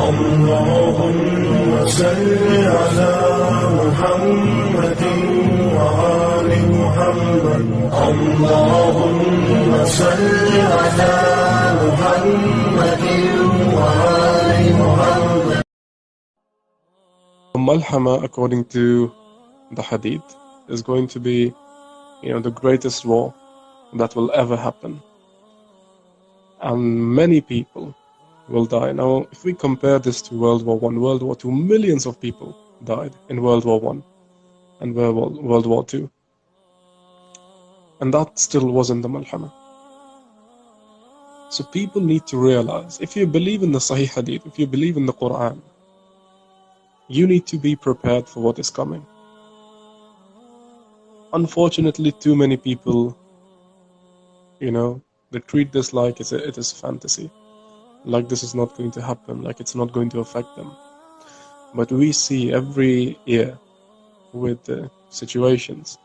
اللهم صل على محمد وآل محمد اللهم صل على محمد وآل محمد. Malhama, according to the hadith, is going to be, the greatest war that will ever happen. And many people will die. Now, if we compare this to World War I, World War II, millions of people died in World War I and World War II. And that still wasn't the malhama. So people need to realize, if you believe in the Sahih Hadith, if you believe in the Quran, you need to be prepared for what is coming. Unfortunately, too many people, they treat this like it is fantasy. Like this is not going to happen, like it's not going to affect them. But we see every year with the situations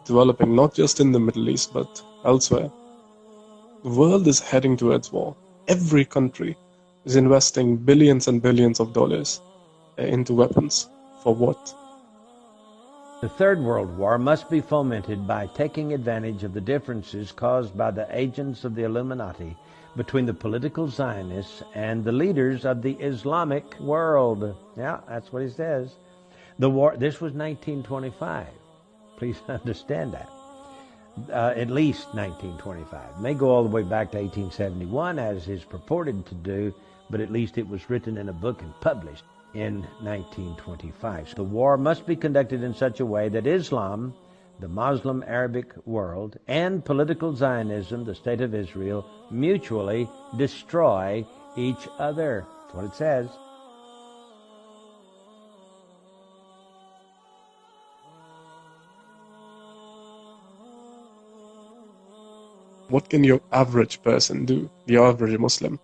developing not just in the Middle East but elsewhere. The world is heading towards war. Every country is investing billions and billions of dollars into weapons. For what? The Third World War must be fomented by taking advantage of the differences caused by the agents of the Illuminati between the political Zionists and the leaders of the Islamic world. Yeah, that's what he says. The war, this was 1925. Please understand that. At least 1925. May go all the way back to 1871, as is purported to do, but at least it was written in a book and published in 1925. So the war must be conducted in such a way that Islam, the Muslim Arabic world, and political Zionism, the State of Israel, mutually destroy each other. That's what it says. What can your average person do, the average Muslim?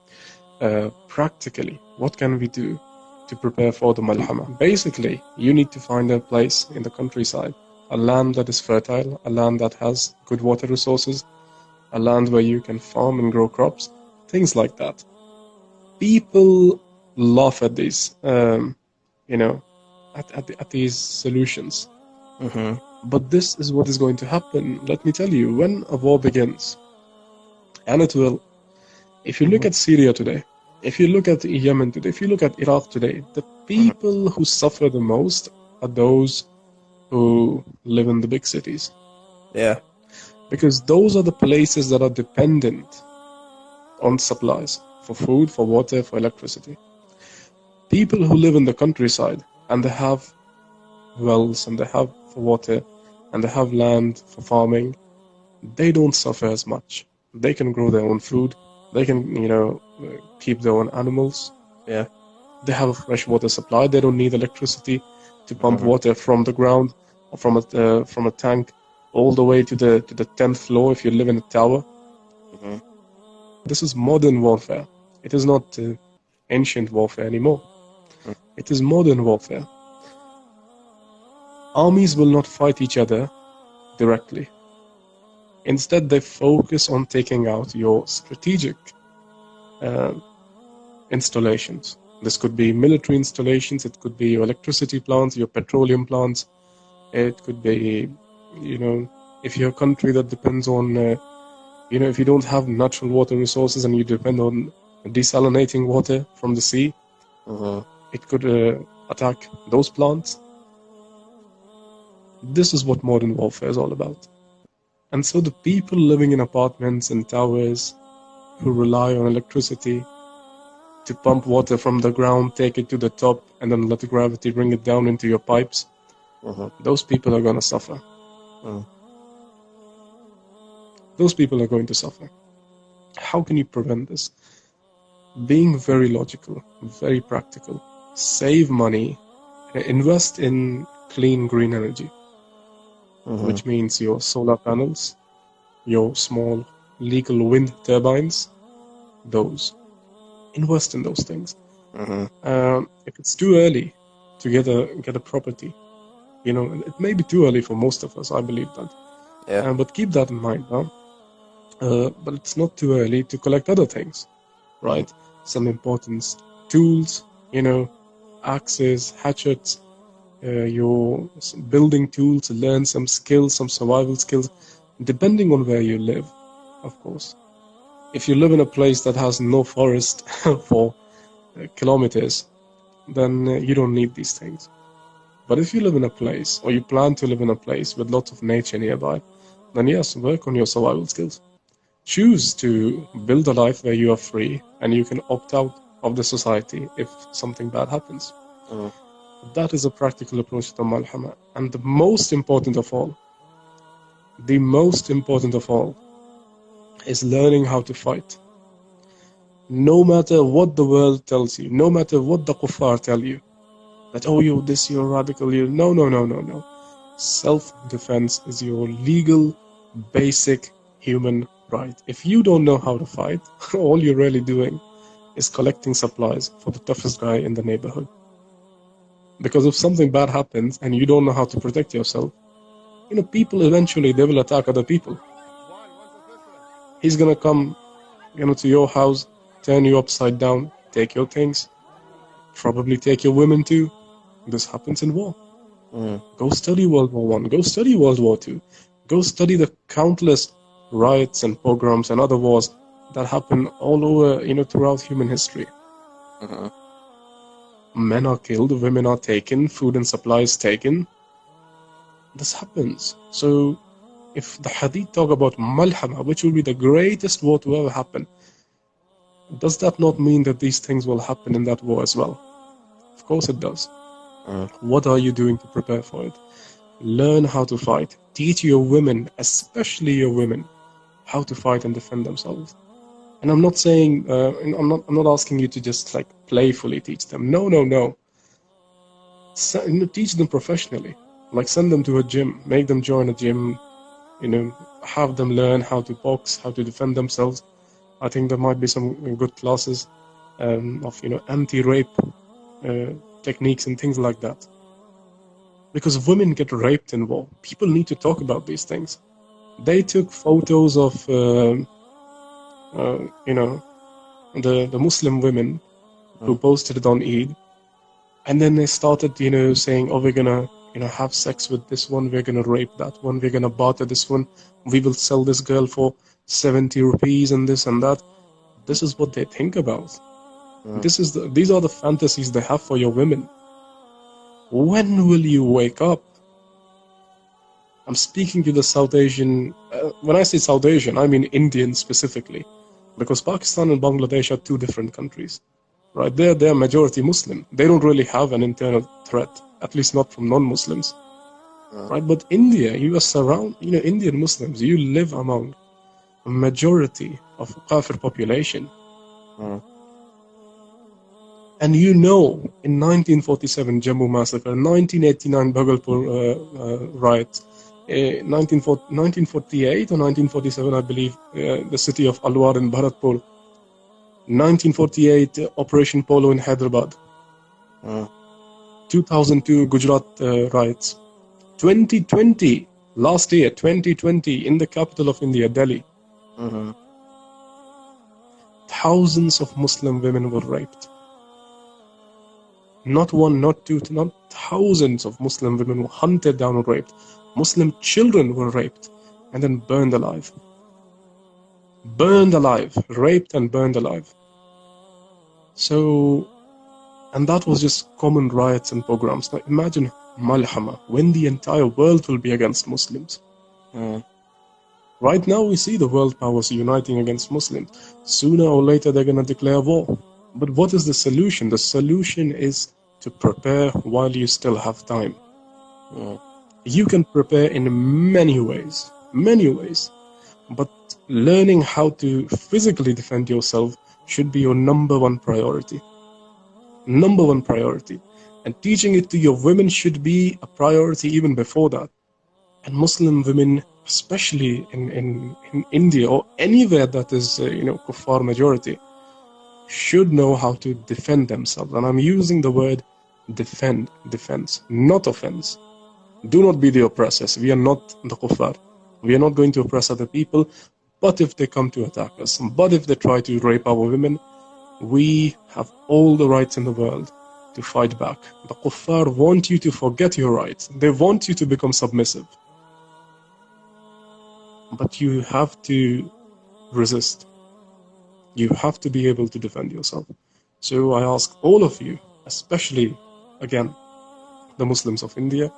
Practically, what can we do to prepare for the malhama? Basically, you need to find a place in the countryside, a land that is fertile, a land that has good water resources, a land where you can farm and grow crops, things like that. People laugh at these, at these solutions. But this is what is going to happen. Let me tell you, when a war begins, and it will, if you look at Syria today, if you look at Yemen today, if you look at Iraq today, the people who suffer the most are those who live in the big cities. Yeah. Because those are the places that are dependent on supplies for food, for water, for electricity. People who live in the countryside and they have wells and they have water and they have land for farming, they don't suffer as much. They can grow their own food. They can, keep their own animals. Yeah. They have a fresh water supply. They don't need electricity to pump water from the ground or from a tank all the way to the 10th floor if you live in a tower. This is modern warfare. It is not ancient warfare anymore. It is modern warfare. Armies will not fight each other directly. Instead, they focus on taking out your strategic installations. This could be military installations, it could be your electricity plants, your petroleum plants, it could be, if you're a country that depends on, if you don't have natural water resources and you depend on desalinating water from the sea, it could attack those plants. This is what modern warfare is all about. And so the people living in apartments and towers who rely on electricity to pump water from the ground, take it to the top, and then let the gravity bring it down into your pipes, those people are going to suffer. Those people are going to suffer. How can you prevent this? Being very logical, very practical. Save money, invest in clean green energy. Which means your solar panels, your small legal wind turbines, those. Invest in those things. If it's too early to get a property, it may be too early for most of us, I believe that. Yeah. But keep that in mind, but it's not too early to collect other things, right? Some important tools, axes, hatchets, your building tools, learn some skills, some survival skills, depending on where you live, of course. If you live in a place that has no forest for kilometers, then you don't need these things. But if you live in a place, or you plan to live in a place with lots of nature nearby, then yes, work on your survival skills. Choose to build a life where you are free and you can opt out of the society if something bad happens. That is a practical approach to malhama. And the most important of all is learning how to fight. No matter what the world tells you, no matter what the kuffar tell you, that, oh, you're radical, no. Self-defense is your legal, basic human right. If you don't know how to fight, all you're really doing is collecting supplies for the toughest guy in the neighborhood. Because if something bad happens and you don't know how to protect yourself, people eventually, they will attack other people. He's gonna come, to your house, turn you upside down, take your things, probably take your women too. This happens in war. Go study World War I, go study World War II, go study the countless riots and pogroms and other wars that happen all over, throughout human history. Men are killed, women are taken, food and supplies taken. This happens. So, if the hadith talk about malhama, which will be the greatest war to ever happen, does that not mean that these things will happen in that war as well? Of course it does. What are you doing to prepare for it? Learn how to fight. Teach your women, especially your women, how to fight and defend themselves. And I'm not saying, I'm not asking you to just like playfully teach them. No. Teach them professionally. Like send them to a gym, make them join a gym, have them learn how to box, how to defend themselves. I think there might be some good classes of anti-rape techniques and things like that. Because women get raped in war. People need to talk about these things. They took photos of the Muslim women who posted it on Eid, and then they started saying, oh, we're gonna have sex with this one, we're gonna rape that one, we're gonna barter this one, we will sell this girl for 70 rupees and this and that. This is what they think about. These are the fantasies they have for your women. When will you wake up? I'm speaking to the South Asian. When I say South Asian, I mean Indian specifically, because Pakistan and Bangladesh are two different countries, right? They're majority Muslim. They don't really have an internal threat, at least not from non-Muslims, right? But India, you are surrounded, Indian Muslims. You live among a majority of kafir population. And in 1947 Jammu massacre, 1989 Bhagalpur riot, 1948 or 1947, I believe, the city of Alwar in Bharatpur, 1948 Operation Polo in Hyderabad, 2002 Gujarat riots, 2020, last year, 2020, in the capital of India, Delhi, thousands of Muslim women were raped. Not one, not two, not thousands of Muslim women were hunted down and raped. Muslim children were raped and then burned alive. Raped and burned alive. So, and that was just common riots and pogroms. Now imagine malhama, when the entire world will be against Muslims. Right now we see the world powers uniting against Muslims. Sooner or later they're going to declare war. But what is the solution? The solution is to prepare while you still have time. You can prepare in many ways. But learning how to physically defend yourself should be your number one priority. And teaching it to your women should be a priority even before that. And Muslim women, especially in India or anywhere that is, kuffar majority, should know how to defend themselves. And I'm using the word defense, not offense. Do not be the oppressors. We are not the kuffar. We are not going to oppress other people. But if they come to attack us, but if they try to rape our women, we have all the rights in the world to fight back. The kuffar want you to forget your rights. They want you to become submissive. But you have to resist. You have to be able to defend yourself. So I ask all of you, especially, again, the Muslims of India,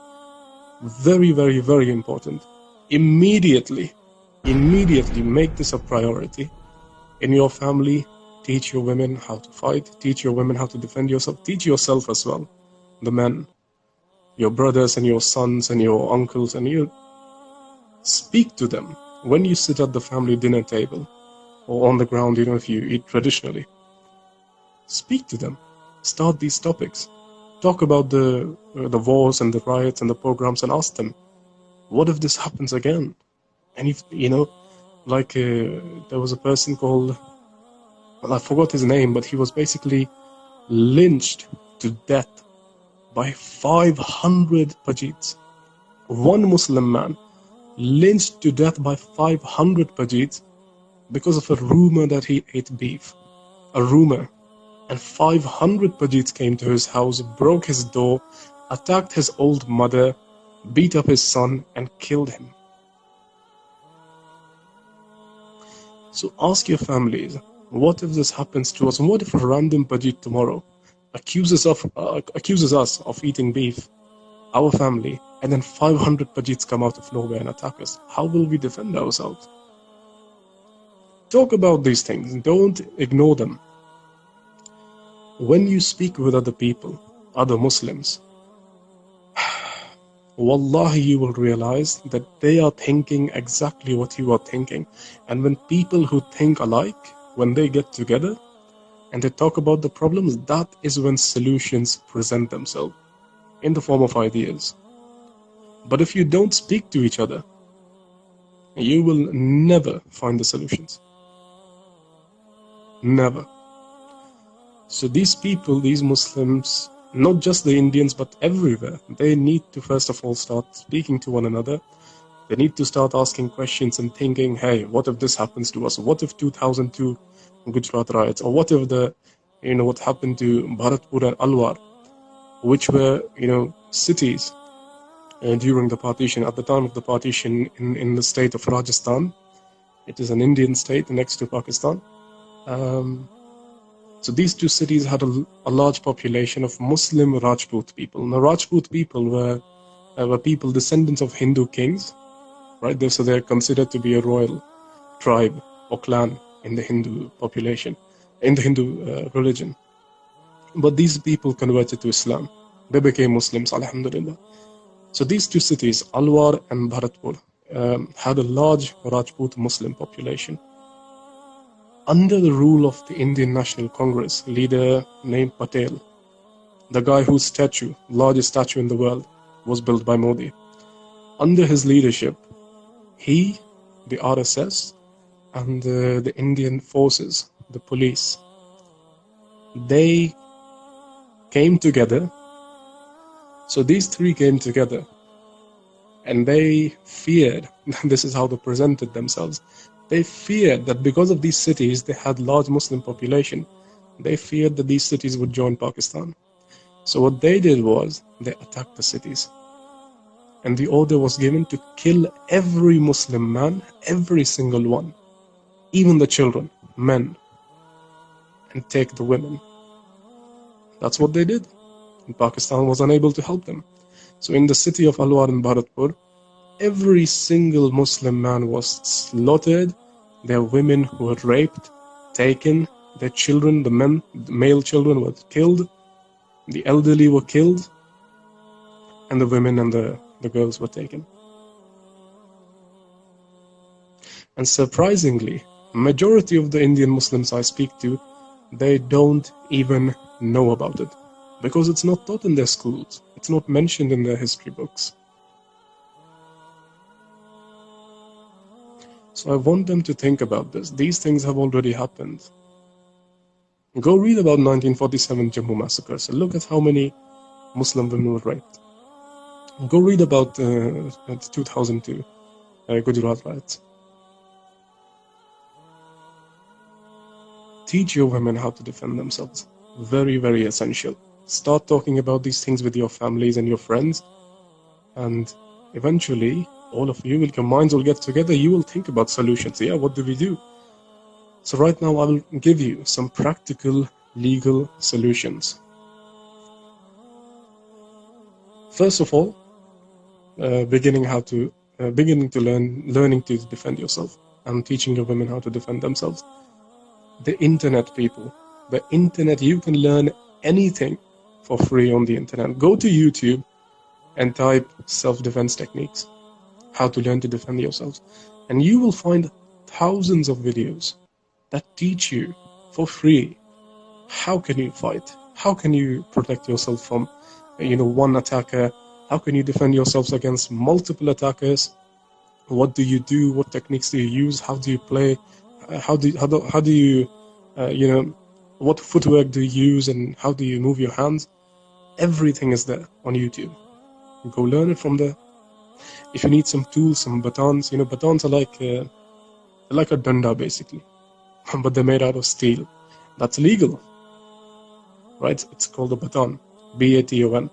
very, very, very important. Immediately make this a priority. In your family, teach your women how to fight, teach your women how to defend yourself, teach yourself as well, the men, your brothers and your sons and your uncles, and you speak to them when you sit at the family dinner table or on the ground, if you eat traditionally. Speak to them. Start these topics. Talk about the wars and the riots and the pogroms and ask them, what if this happens again? And if, there was a person called, I forgot his name, but he was basically lynched to death by 500 Pajids. One Muslim man lynched to death by 500 Pajids because of a rumor that he ate beef. A rumor. And 500 Pajids came to his house, broke his door, attacked his old mother, beat up his son, and killed him. So ask your families, what if this happens to us? And what if a random Pajid tomorrow accuses us of eating beef, our family, and then 500 Pajids come out of nowhere and attack us? How will we defend ourselves? Talk about these things. Don't ignore them. When you speak with other people, other Muslims, wallahi, you will realize that they are thinking exactly what you are thinking. And when people who think alike, when they get together and they talk about the problems, that is when solutions present themselves in the form of ideas. But if you don't speak to each other, you will never find the solutions. Never. So these people, these Muslims, not just the Indians, but everywhere, they need to first of all start speaking to one another. They need to start asking questions and thinking, hey, what if this happens to us? What if 2002 Gujarat riots? Or what if what happened to Bharatpur and Alwar, which were, cities during the partition, at the time of the partition in the state of Rajasthan. It is an Indian state next to Pakistan. So these two cities had a large population of Muslim Rajput people. Now Rajput people were people descendants of Hindu kings, right? So they're considered to be a royal tribe or clan in the Hindu population, in the Hindu religion. But these people converted to Islam. They became Muslims, alhamdulillah. So these two cities, Alwar and Bharatpur, had a large Rajput Muslim population. Under the rule of the Indian National Congress leader named Patel, the guy whose statue, largest statue in the world, was built by Modi. Under his leadership, he, the RSS, and the Indian forces, the police, they came together. So these three came together, and they feared, this is how they presented themselves, they feared that because of these cities, they had large Muslim population. They feared that these cities would join Pakistan. So what they did was, they attacked the cities. And the order was given to kill every Muslim man, every single one, even the children, men, and take the women. That's what they did. And Pakistan was unable to help them. So in the city of Alwar and Bharatpur, every single Muslim man was slaughtered. Their women were raped, taken, their children, the male children were killed, the elderly were killed, and the women and the girls were taken. And surprisingly, majority of the Indian Muslims I speak to, they don't even know about it, because it's not taught in their schools, it's not mentioned in their history books. So I want them to think about this. These things have already happened. Go read about 1947 Jammu massacre. So look at how many Muslim women were raped. Go read about 2002 Gujarat riots. Teach your women how to defend themselves. Very, very essential. Start talking about these things with your families and your friends, and eventually all of you, your minds will get together. You will think about solutions. Yeah, what do we do? So right now I will give you some practical legal solutions. First of all, beginning to learning to defend yourself and teaching your women how to defend themselves. The internet, people. The internet, you can learn anything for free on the internet. Go to YouTube and type self-defense techniques, how to learn to defend yourselves. And you will find thousands of videos that teach you for free how can you fight, how can you protect yourself from one attacker, how can you defend yourselves against multiple attackers, what do you do, what techniques do you use, how do you play, what footwork do you use, and how do you move your hands. Everything is there on YouTube. Go learn it from there. If you need some tools, some batons, batons are like a danda basically, but they're made out of steel. That's legal, right? It's called a baton, B-A-T-O-N.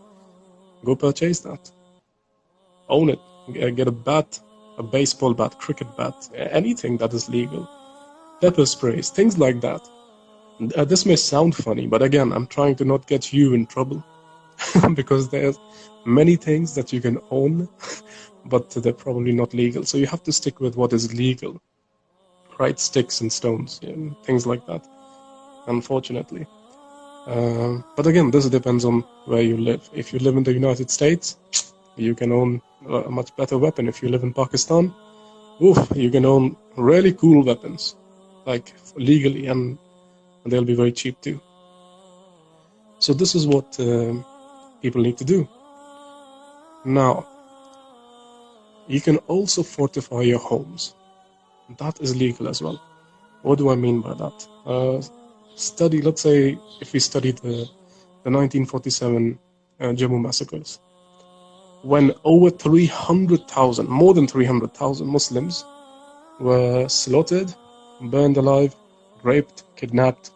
Go purchase that. Own it. Get a bat, a baseball bat, cricket bat, anything that is legal. Pepper sprays, things like that. This may sound funny, but again, I'm trying to not get you in trouble because there's many things that you can own, but they're probably not legal. So you have to stick with what is legal, right? Sticks and stones, things like that, unfortunately. But again, this depends on where you live. If you live in the United States, you can own a much better weapon. If you live in Pakistan, you can own really cool weapons, like legally, and they'll be very cheap too. So this is what people need to do. Now, you can also fortify your homes. That is legal as well. What do I mean by that? Let's say if we study the 1947 Jammu massacres, when over 300,000, more than 300,000 Muslims were slaughtered, burned alive, raped, kidnapped,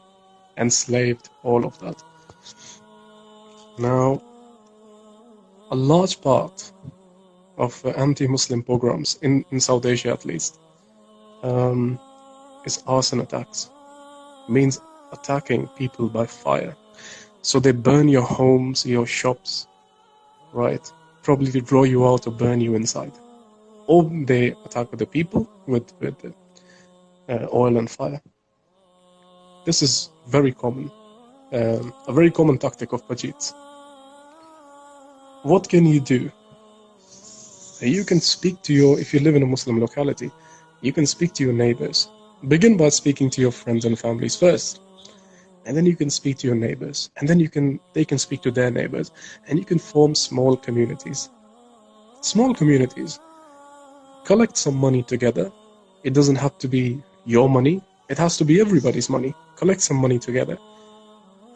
enslaved, all of that. Now, a large part of anti-Muslim pogroms, in South Asia at least, is arson attacks. Means attacking people by fire. So they burn your homes, your shops, right? Probably to draw you out or burn you inside. Or they attack the people with oil and fire. This is very common, a very common tactic of Pajits. What can you do? You can speak to if you live in a Muslim locality, you can speak to your neighbors. Begin by speaking to your friends and families first. And then you can speak to your neighbors. And then they can speak to their neighbors. And you can form small communities. Small communities. Collect some money together. It doesn't have to be your money. It has to be everybody's money. Collect some money together.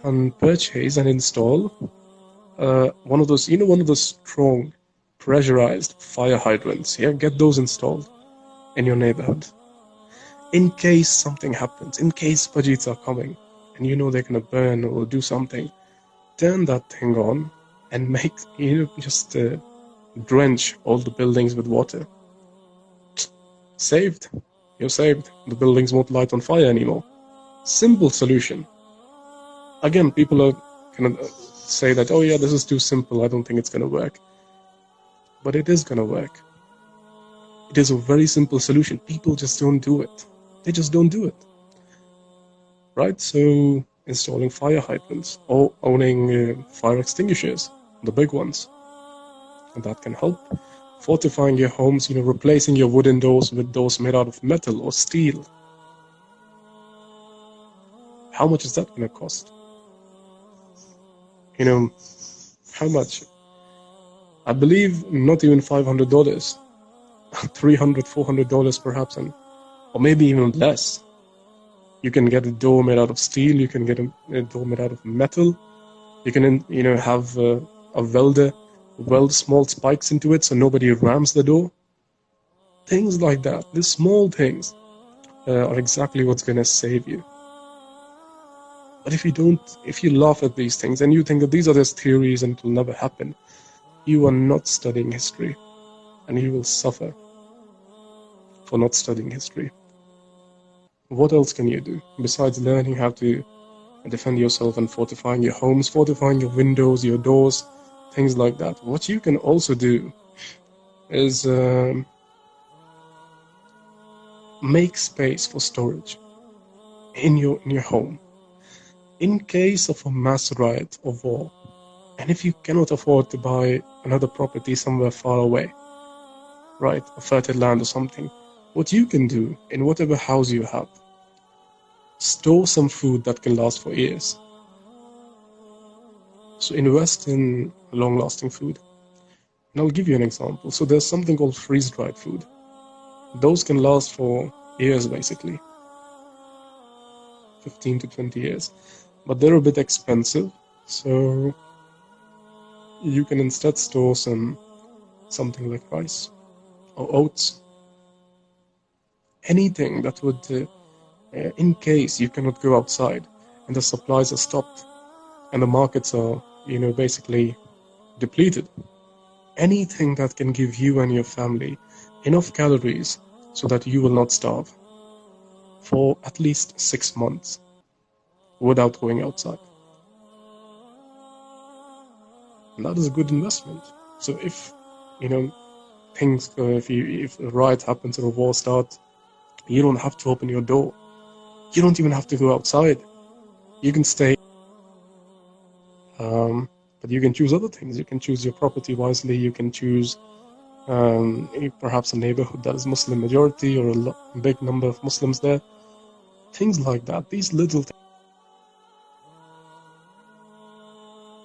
And purchase and install one of those strong, pressurized fire hydrants. Yeah, get those installed in your neighborhood. In case something happens, in case Pajits are coming, and they're gonna burn or do something, turn that thing on and make, just drench all the buildings with water. Saved. You're saved. The buildings won't light on fire anymore. Simple solution. Again, people are gonna say that, oh yeah, this is too simple, I don't think it's gonna work. But it is gonna work. It is a very simple solution. People just don't do it. They just don't do it. Right? So, installing fire hydrants or owning fire extinguishers, the big ones. And that can help. Fortifying your homes, replacing your wooden doors with doors made out of metal or steel. How much is that going to cost? How much? I believe not even $500. $300, $400 perhaps, or maybe even less. You can get a door made out of steel. You can get a door made out of metal. You can, have a welder weld small spikes into it so nobody rams the door. Things like that. These small things are exactly what's going to save you. But if you laugh at these things and you think that these are just theories and it will never happen, you are not studying history, and you will suffer for not studying history. What else can you do besides learning how to defend yourself and fortifying your homes, fortifying your windows, your doors, things like that? What you can also do is make space for storage in your home in case of a mass riot or war. And if you cannot afford to buy another property somewhere far away, right, a fertile land or something, what you can do in whatever house you have, store some food that can last for years. So invest in long-lasting food. And I'll give you an example. So there's something called freeze-dried food. Those can last for years, basically, 15 to 20 years. But they're a bit expensive, so you can instead store something like rice or oats. Anything that would, in case you cannot go outside and the supplies are stopped and the markets are, basically depleted. Anything that can give you and your family enough calories so that you will not starve for at least 6 months without going outside. And that is a good investment. So if, things go, if a riot happens or a war starts, you don't have to open your door. You don't even have to go outside. You can stay. But you can choose other things. You can choose your property wisely. You can choose perhaps a neighborhood that is Muslim majority or a big number of Muslims there. Things like that. These little things.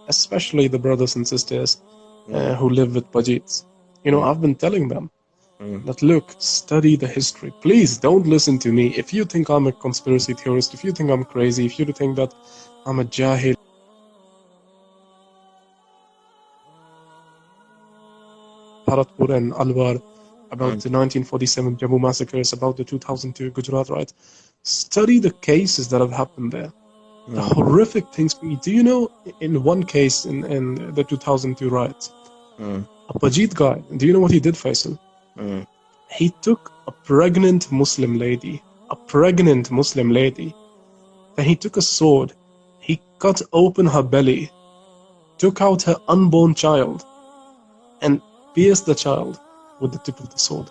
Especially the brothers and sisters who live with Bajits. I've been telling them that, look, study the history. Please don't listen to me. If you think I'm a conspiracy theorist, if you think I'm crazy, if you think that I'm a jahil, Bharatpur and Alwar, about the 1947 Jammu massacres, about the 2002 Gujarat riots, study the cases that have happened there. The horrific things. Do you know, in one case in the 2002 riots, a Bajit guy, do you know what he did, Faisal? He took a pregnant Muslim lady, then he took a sword, he cut open her belly, took out her unborn child, and pierced the child with the tip of the sword.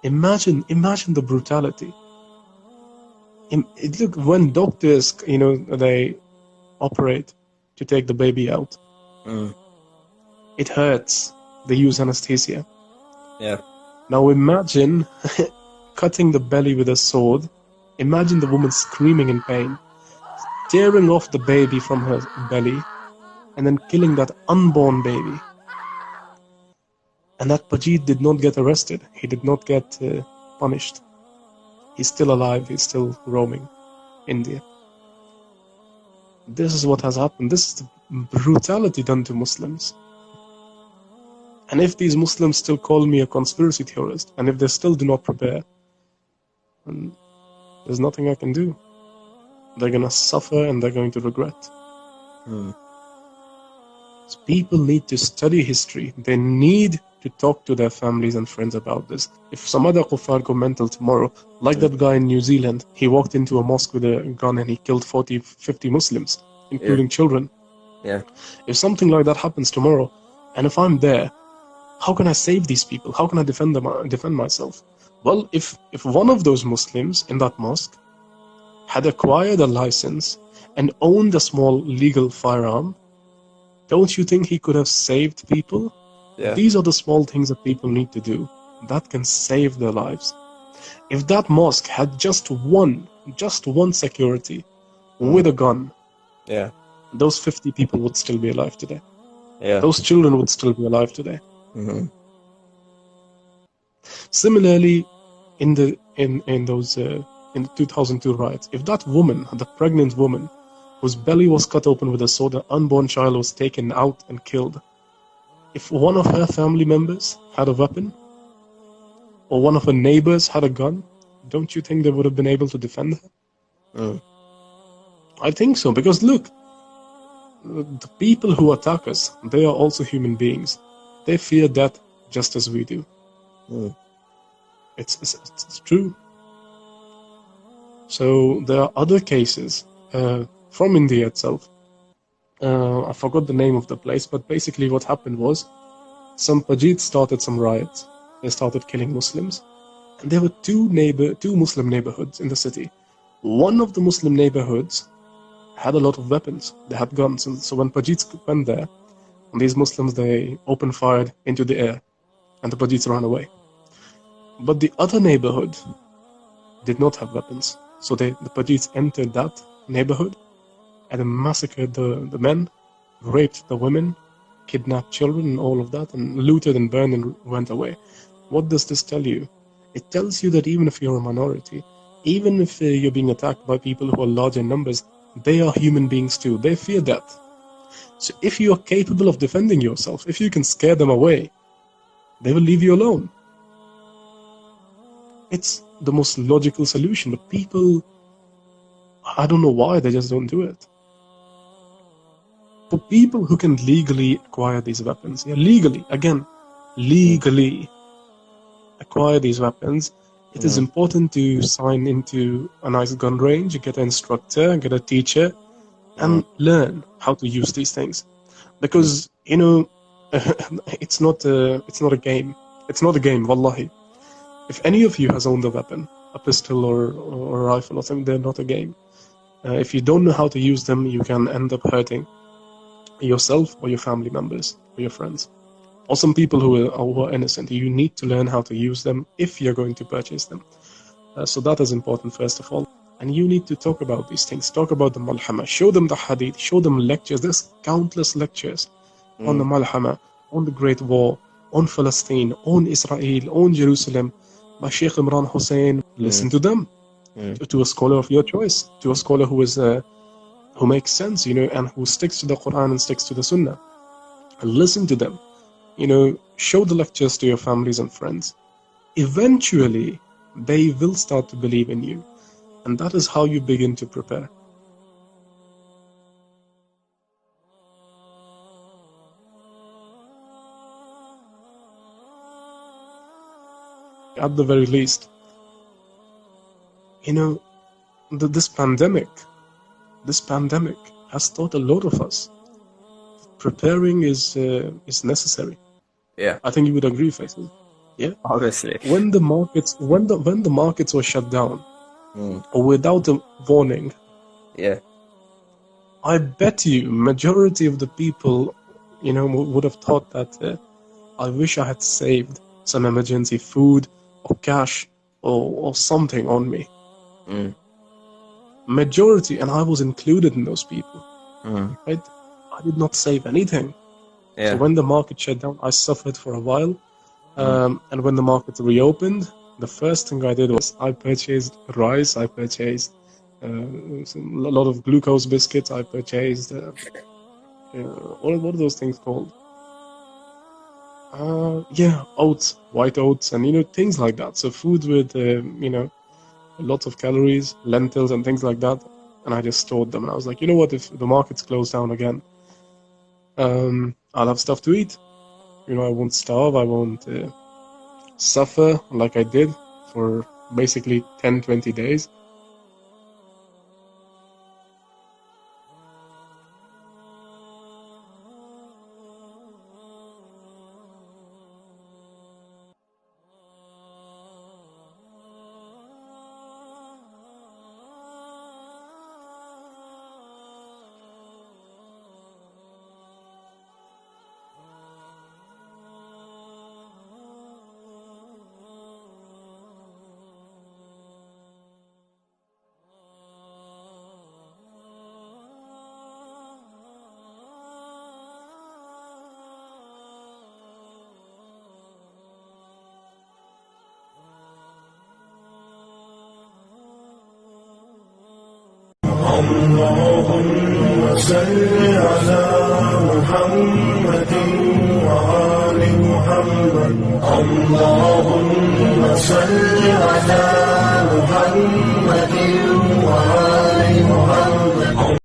Imagine the brutality. Look, when doctors, they operate to take the baby out, it hurts. They use anesthesia. Yeah. Now imagine cutting the belly with a sword. Imagine the woman screaming in pain, tearing off the baby from her belly, and then killing that unborn baby. And that Bajit did not get arrested. He did not get punished. He's still alive. He's still roaming India. This is what has happened. This is the brutality done to Muslims. And if these Muslims still call me a conspiracy theorist, and if they still do not prepare, then there's nothing I can do. They're going to suffer and they're going to regret. So people need to study history. They need to talk to their families and friends about this. If some other kuffar go mental tomorrow, like that guy in New Zealand, he walked into a mosque with a gun and he killed 40, 50 Muslims, including children. Yeah. If something like that happens tomorrow, and if I'm there, how can I save these people? How can I defend myself? Well, if one of those Muslims in that mosque had acquired a license and owned a small legal firearm, don't you think he could have saved people? Yeah. These are the small things that people need to do that can save their lives. If that mosque had just one security with a gun, those 50 people would still be alive today. Yeah. Those children would still be alive today. Mm-hmm. Similarly, in the 2002 riots, if that woman, the pregnant woman, whose belly was cut open with a sword, an unborn child was taken out and killed, if one of her family members had a weapon, or one of her neighbors had a gun, don't you think they would have been able to defend her? Mm. I think so, because look, the people who attack us, they are also human beings. They fear death just as we do. Mm. It's true. So there are other cases from India itself. I forgot the name of the place, but basically what happened was some Pajids started some riots. They started killing Muslims. And there were two Muslim neighborhoods in the city. One of the Muslim neighborhoods had a lot of weapons. They had guns. And so when Pajids went there, these Muslims, they opened fire into the air. And the Pajids ran away. But the other neighborhood did not have weapons. So the Pajids entered that neighborhood and massacred the men, raped the women, kidnapped children and all of that, and looted and burned and went away. What does this tell you? It tells you that even if you're a minority, even if you're being attacked by people who are large in numbers, they are human beings too. They fear death. So if you are capable of defending yourself, if you can scare them away, they will leave you alone. It's the most logical solution, but people, I don't know why, they just don't do it. For people who can legally acquire these weapons, legally acquire these weapons, it is important to sign into a nice gun range, get an instructor, get a teacher, and learn how to use these things. Because, it's not a game. It's not a game, wallahi. If any of you has owned a weapon, a pistol or a rifle or something, they're not a game. If you don't know how to use them, you can end up hurting yourself or your family members or your friends. Or some people who are innocent. You need to learn how to use them if you're going to purchase them. So that is important, first of all. And you need to talk about these things. Talk about the malhama. Show them the hadith. Show them lectures. There's countless lectures on the malhama, on the Great War, on Palestine, on Israel, on Jerusalem, by Sheikh Imran Hussein. Listen to them. To a scholar of your choice. To a scholar who makes sense, and who sticks to the Quran and sticks to the Sunnah. And listen to them. Show the lectures to your families and friends. Eventually, they will start to believe in you. And that is how you begin to prepare. At the very least, this pandemic has taught a lot of us. Preparing is necessary. Yeah, I think you would agree, Faisal. Yeah, obviously. When the markets were shut down, or without a warning, Yeah, I bet you majority of the people, would have thought that I wish I had saved some emergency food or cash or something on me. Majority, and I was included in those people. Right? I did not save anything. yeah. So when the market shut down, I suffered for a while. And when the market reopened, the first thing I did was I purchased rice, I purchased a lot of glucose biscuits, I purchased, what are those things called? Oats, white oats, and things like that. So food with, lots of calories, lentils and things like that. And I just stored them. And I was like, what, if the markets close down again, I'll have stuff to eat. I won't starve, I won't suffer like I did for basically 10-20 days. اللهم صل على محمد وآل محمد اللهم صل على